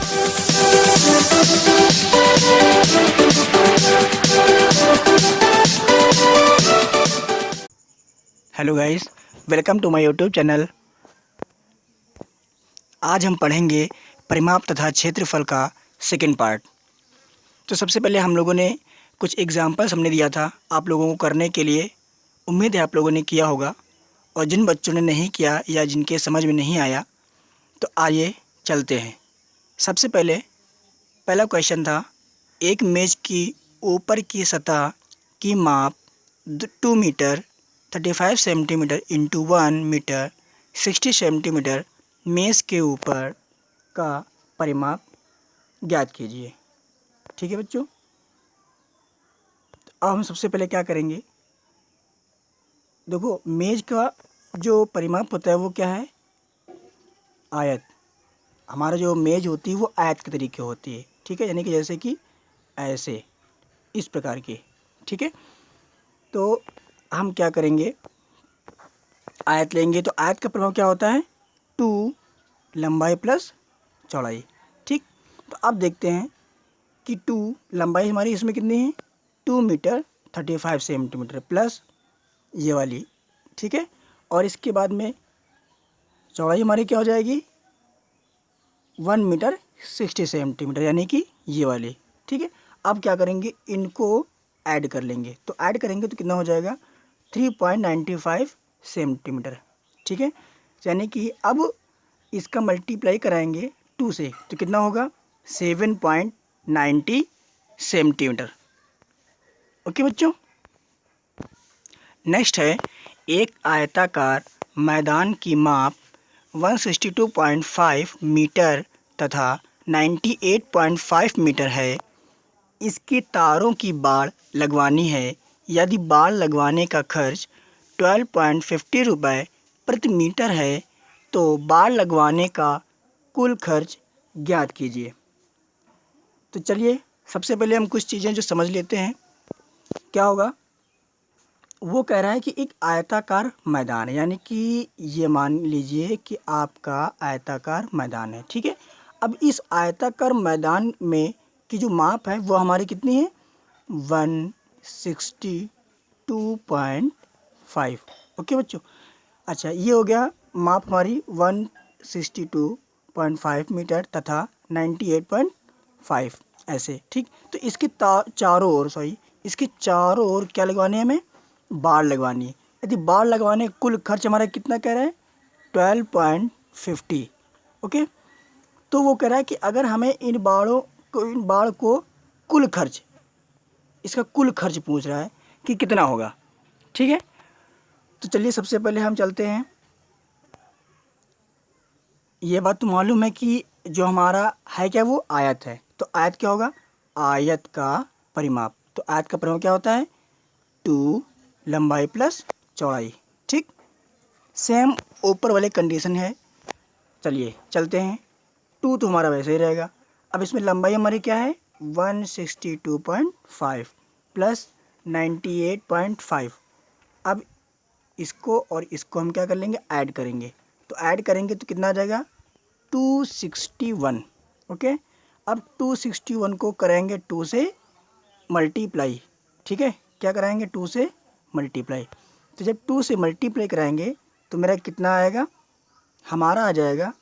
Hello guys, welcome to my YouTube channel. आज हम पढ़ेंगे परिमाप तथा क्षेत्रफल का सेकंड पार्ट। तो सबसे पहले हम लोगों ने कुछ एग्जांपल्स हमने दिया था आप लोगों को करने के लिए। उम्मीद है आप लोगों ने किया होगा, और जिन बच्चों ने नहीं किया या जिनके समझ में नहीं आया तो आइए चलते हैं। सबसे पहले पहला क्वेश्चन था, एक मेज की ऊपर की सतह की माप 2 metre 35 centimetre into 1 metre 60 centimetre, मेज के ऊपर का परिमाप ज्ञात कीजिए। ठीक है बच्चों, अब हम सबसे पहले क्या करेंगे, देखो मेज का जो परिमाप होता है वो क्या है, आयत। हमारा जो मेज होती है वो आयत के तरीके होती है। ठीक है, यानी कि जैसे कि ऐसे, इस प्रकार की। ठीक है, तो हम क्या करेंगे, आयत लेंगे तो आयत का परिमाप क्या होता है, 2 लंबाई प्लस चौड़ाई। ठीक, तो अब देखते हैं कि 2 लंबाई हमारी इसमें कितनी है, 2 मीटर 35 सेंटीमीटर प्लस ये वाली। ठीक है, और इसके बाद में चौड़ाई हमारी क्या हो जाएगी, 1 मीटर 60 सेंटीमीटर, यानी कि ये वाली। ठीक है, अब क्या करेंगे, इनको ऐड कर लेंगे। तो ऐड करेंगे तो कितना हो जाएगा, 3.95 सेंटीमीटर। ठीक है, यानी कि अब इसका मल्टीप्लाई कराएंगे 2 से तो कितना होगा, 7.90 सेंटीमीटर। ओके बच्चों, नेक्स्ट है, एक आयताकार मैदान की माप 162.5 मीटर तथा 98.5 मीटर है। इसके तारों की बाड़ लगवानी है। यदि बाड़ लगवाने का खर्च 12.50 रुपये प्रति मीटर है तो बाड़ लगवाने का कुल खर्च ज्ञात कीजिए। तो चलिए सबसे पहले हम कुछ चीज़ें जो समझ लेते हैं। क्या होगा, वो कह रहा है कि एक आयताकार मैदान है, यानी कि ये मान लीजिए कि आपका आयताकार मैदान है। ठीक है, अब इस आयताकार मैदान में की जो माप है वो हमारी कितनी है, 162.5। ओके बच्चों, अच्छा ये हो गया माप हमारी 162.5 मीटर तथा 98.5 ऐसे। ठीक, तो इसके चारों ओर इसके चारों ओर क्या लगवानी है, हमें बाड़ लगवानी है। यदि बाड़ लगवाने कुल खर्च हमारा कितना कह रहा है, 12.50। ओके, तो वो कह रहा है कि अगर हमें इन बाड़ को कुल खर्च, इसका कुल खर्च पूछ रहा है कि कितना होगा। ठीक है, तो चलिए सबसे पहले हम चलते हैं। ये बात तो मालूम है कि जो हमारा है क्या, वो आयत है। तो आयत क्या होगा, आयत का परिमाप। तो आयत का परिमाप क्या होता है, 2 लंबाई प्लस चौड़ाई। ठीक, सेम ऊपर वाले कंडीशन है। चलिए चलते हैं, 2 तो हमारा वैसे ही रहेगा। अब इसमें लंबाई हमारी क्या है, 162.5 प्लस 98.5। अब इसको और इसको हम क्या कर लेंगे, ऐड करेंगे। तो ऐड करेंगे तो कितना आ जाएगा, 261। ओके, अब 261 को करेंगे 2 से मल्टीप्लाई। ठीक है, क्या कराएंगे, 2 से मल्टीप्लाई। तो जब 2 से मल्टीप्लाई कराएंगे तो मेरा कितना आएगा, हमारा आ जाएगा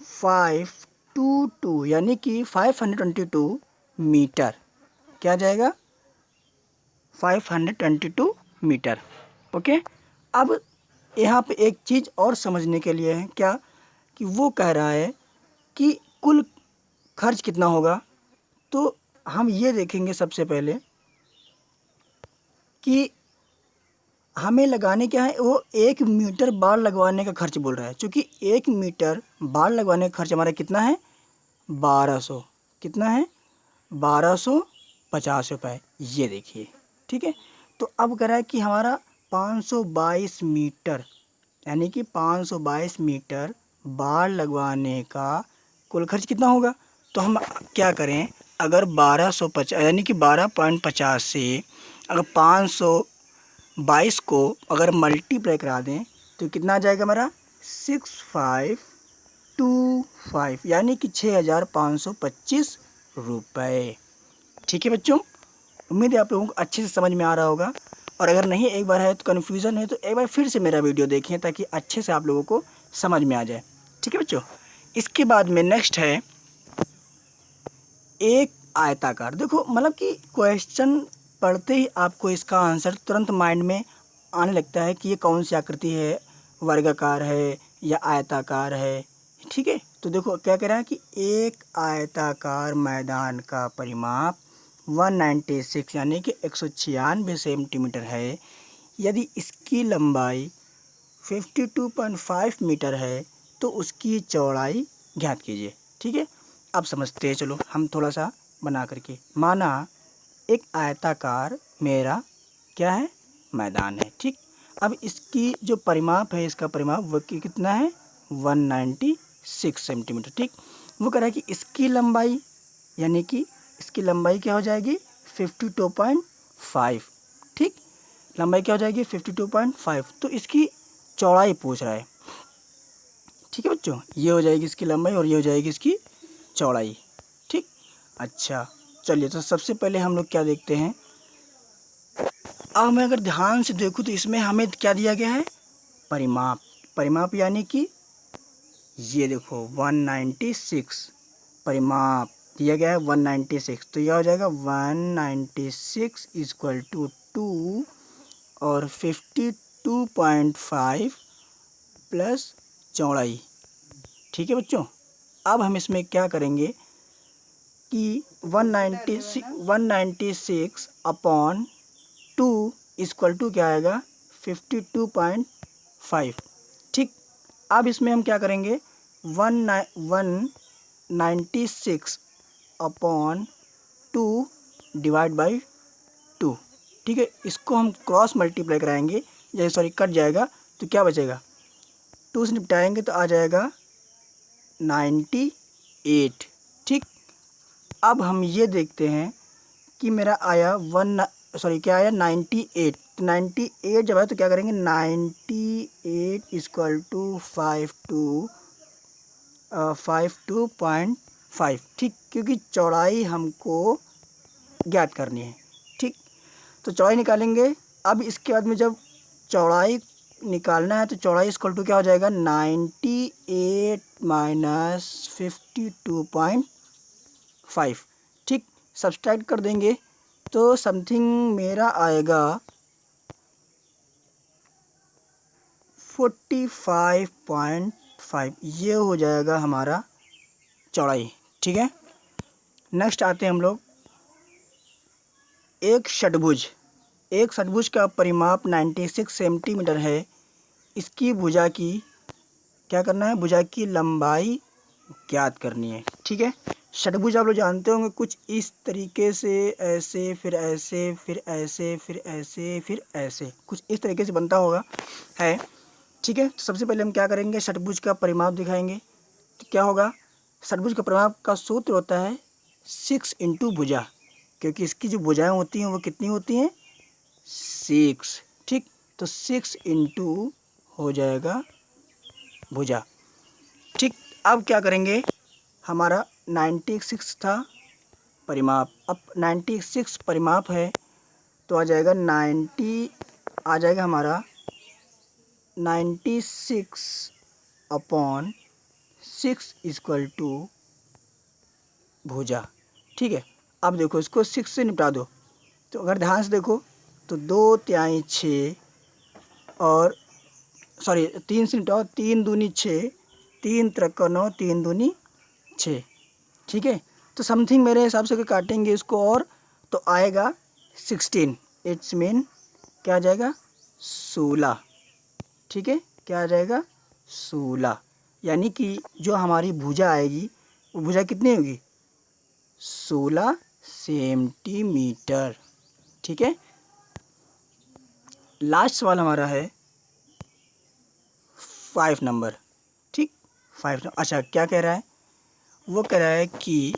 522, यानी कि 522 मीटर। क्या आ जाएगा, 522 मीटर। ओके, अब यहाँ पे एक चीज़ और समझने के लिए है, क्या कि वो कह रहा है कि कुल खर्च कितना होगा। तो हम ये देखेंगे सबसे पहले कि हमें लगाने क्या है, वो 1 मीटर बाड़ लगवाने का खर्च बोल रहा है। क्योंकि 1 मीटर बाड़ लगवाने का खर्च हमारा कितना है, 1200। कितना है, 1250 रुपये। ये देखिए, ठीक है, तो अब कह रहा है कि हमारा 522 मीटर, यानी कि 522 मीटर बाड़ लगवाने का कुल खर्च कितना होगा। तो हम क्या करें, अगर 1250 यानी कि 12.50 से अगर 522 को अगर मल्टीप्लाई करा दें तो कितना आ जाएगा हमारा, 65 6,525 यानी कि 6,525 रुपये। ठीक है बच्चों, उम्मीद है आप लोगों को अच्छे से समझ में आ रहा होगा। और अगर नहीं एक बार है तो कन्फ्यूज़न है तो एक बार फिर से मेरा वीडियो देखें ताकि अच्छे से आप लोगों को समझ में आ जाए। ठीक है बच्चों, इसके बाद में नेक्स्ट है एक आयताकार। देखो मतलब कि क्वेश्चन पढ़ते ही आपको इसका आंसर तुरंत माइंड में आने लगता है कि ये कौन सी आकृति है, वर्गाकार है या आयताकार है। ठीक है, तो देखो क्या कह रहा है कि एक आयताकार मैदान का परिमाप 196 यानी कि 196 सेंटीमीटर है। यदि इसकी लंबाई 52.5 मीटर है तो उसकी चौड़ाई ज्ञात कीजिए। ठीक है, अब समझते हैं, चलो हम थोड़ा सा बना करके। माना एक आयताकार मेरा क्या है, मैदान है। ठीक, अब इसकी जो परिमाप है, इसका परिमाप वो कितना है, 196 सेंटीमीटर। ठीक, वो कह रहा है कि इसकी लंबाई यानी कि इसकी लंबाई क्या हो जाएगी, 52.5। ठीक, लंबाई क्या हो जाएगी, 52.5। तो इसकी चौड़ाई पूछ रहा है। ठीक है बच्चों, ये हो जाएगी इसकी लंबाई और ये हो जाएगी इसकी चौड़ाई। ठीक, अच्छा चलिए, तो सबसे पहले हम लोग क्या देखते हैं। अब मैं अगर ध्यान से देखूँ तो इसमें हमें क्या दिया गया है, परिमाप। परिमाप यानी कि ये देखो 196 परिमाप दिया गया है 196। तो यह हो जाएगा 196 इक्वल टू 2 और 52.5 प्लस चौड़ाई। ठीक है बच्चों, अब हम इसमें क्या करेंगे कि 196 अपॉन 2 इक्वल टू क्या आएगा, 52.5। ठीक, अब इसमें हम क्या करेंगे, 196 अपॉन 2 डिवाइड बाई 2। ठीक है, इसको हम क्रॉस मल्टीप्लाई कराएंगे, जैसे सॉरी कट जाएगा तो क्या बचेगा, 2 से निपटाएंगे तो आ जाएगा 98। ठीक, अब हम ये देखते हैं कि मेरा आया क्या आया, 98। तो 98 जब है तो क्या करेंगे, 98 इक्वल टू 52.5। ठीक, क्योंकि चौड़ाई हमको ज्ञात करनी है। ठीक, तो चौड़ाई निकालेंगे। अब इसके बाद में जब चौड़ाई निकालना है तो चौड़ाई इक्वल टू क्या हो जाएगा, 98 माइनस 52.5। ठीक, सब्सट्रैक्ट कर देंगे तो समथिंग मेरा आएगा 45.5। ये हो जाएगा हमारा चौड़ाई। ठीक है, नेक्स्ट आते हैं हम लोग एक षटभुज। एक षटभुज का परिमाप 96 सेंटीमीटर है। इसकी भुजा की क्या करना है, भुजा की लंबाई ज्ञात करनी है। ठीक है, षटभुज आप लोग जानते होंगे, कुछ इस तरीके से, ऐसे फिर ऐसे फिर ऐसे फिर ऐसे फिर ऐसे, कुछ इस तरीके से बनता होगा है। ठीक है, तो सबसे पहले हम क्या करेंगे, षटभुज का परिमाप दिखाएंगे। तो क्या होगा, षटभुज का परिमाप का सूत्र होता है 6 इंटू भुजा, क्योंकि इसकी जो भुजाएं होती हैं वो कितनी होती हैं, 6। ठीक, तो 6 इंटू हो जाएगा भुजा। ठीक, अब क्या करेंगे, हमारा 96 था परिमाप, अब 96 परिमाप है तो आ जाएगा 90, आ जाएगा हमारा 96 अपॉन 6 इक्वल टू भुजा। ठीक है, अब देखो इसको 6 से निपटा दो। तो अगर ध्यान से देखो तो 2 तिहाई 6 और सॉरी 3 से निपटाओ, 3 दूनी 6, 3 त्रिका 9, 3 दूनी 6। ठीक है, तो समथिंग मेरे हिसाब से काटेंगे इसको और तो आएगा 16। इट्स मीन क्या आ जाएगा, 16। ठीक है, क्या आ जाएगा, 16। यानी कि जो हमारी भुजा आएगी वो भुजा कितनी होगी, 16 सेंटीमीटर। ठीक है, लास्ट सवाल हमारा है 5 नंबर। ठीक, 5 नंबर, अच्छा क्या कह रहा है, वो कह रहा है कि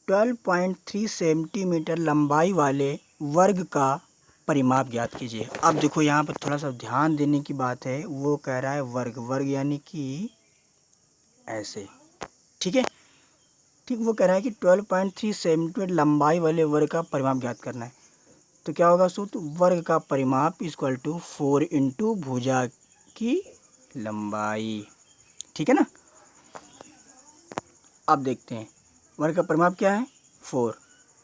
12.3 सेंटीमीटर लंबाई वाले वर्ग का परिमाप ज्ञात कीजिए। अब देखो यहाँ पर थोड़ा सा ध्यान देने की बात है, वो कह रहा है वर्ग, वर्ग यानी कि ऐसे, ठीक है। ठीक, वो कह रहा है कि 12.3 सेंटीमीटर लंबाई वाले वर्ग का परिमाप ज्ञात करना है। तो क्या होगा सूत्र, वर्ग का परिमाप इक्वल टू 4 इंटू भुजा की लंबाई, ठीक है ना। अब देखते हैं वर्ग का परिमाप क्या है, 4,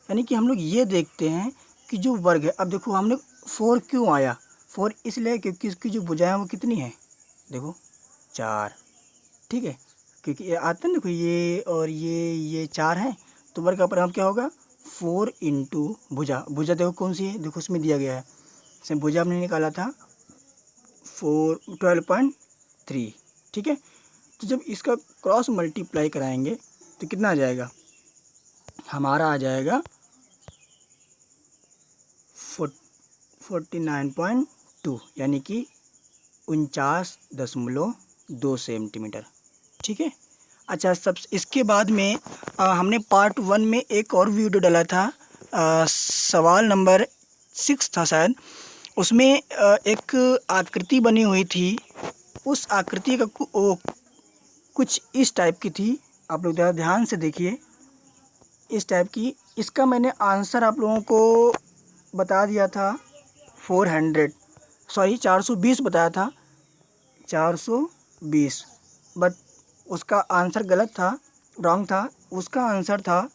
यानी कि हम लोग ये देखते हैं कि जो वर्ग है, अब देखो हमने 4 क्यों आया, 4 इसलिए क्योंकि इसकी जो भुजाएं वो कितनी है, देखो 4, ठीक है, क्योंकि ये आता है, देखो ये और ये 4 है, तो वर्ग का परिमाप क्या होगा, 4 इंटू भुजा, भुजा देखो कौन सी है, देखो उसमें दिया गया है, इसमें भुजा हमने निकाला था 12.3, ठीक है। तो जब इसका क्रॉस मल्टीप्लाई कराएंगे तो कितना आ जाएगा, हमारा आ जाएगा 49.2, यानी कि 49.2 सेंटीमीटर, ठीक है। अच्छा, सब इसके बाद में हमने पार्ट 1 में एक और वीडियो डाला था, सवाल नंबर 6 था शायद, उसमें एक आकृति बनी हुई थी, उस आकृति का कुछ इस टाइप की थी, आप लोग ज़रा ध्यान से देखिए, इस टाइप की। इसका मैंने आंसर आप लोगों को बता दिया था 420 बताया था, 420, बट उसका आंसर गलत था, रॉन्ग था, उसका आंसर था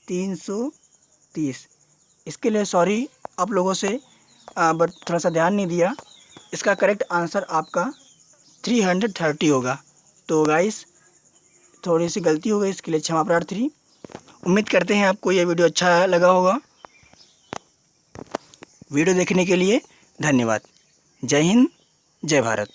330। इसके लिए सॉरी आप लोगों से, बट थोड़ा सा ध्यान नहीं दिया, इसका करेक्ट आंसर आपका 330 होगा। तो गाइस थोड़ी सी गलती हो गई, इसके लिए क्षमा प्रार्थी। उम्मीद करते हैं आपको ये वीडियो अच्छा लगा होगा। वीडियो देखने के लिए धन्यवाद। जय हिंद, जय भारत।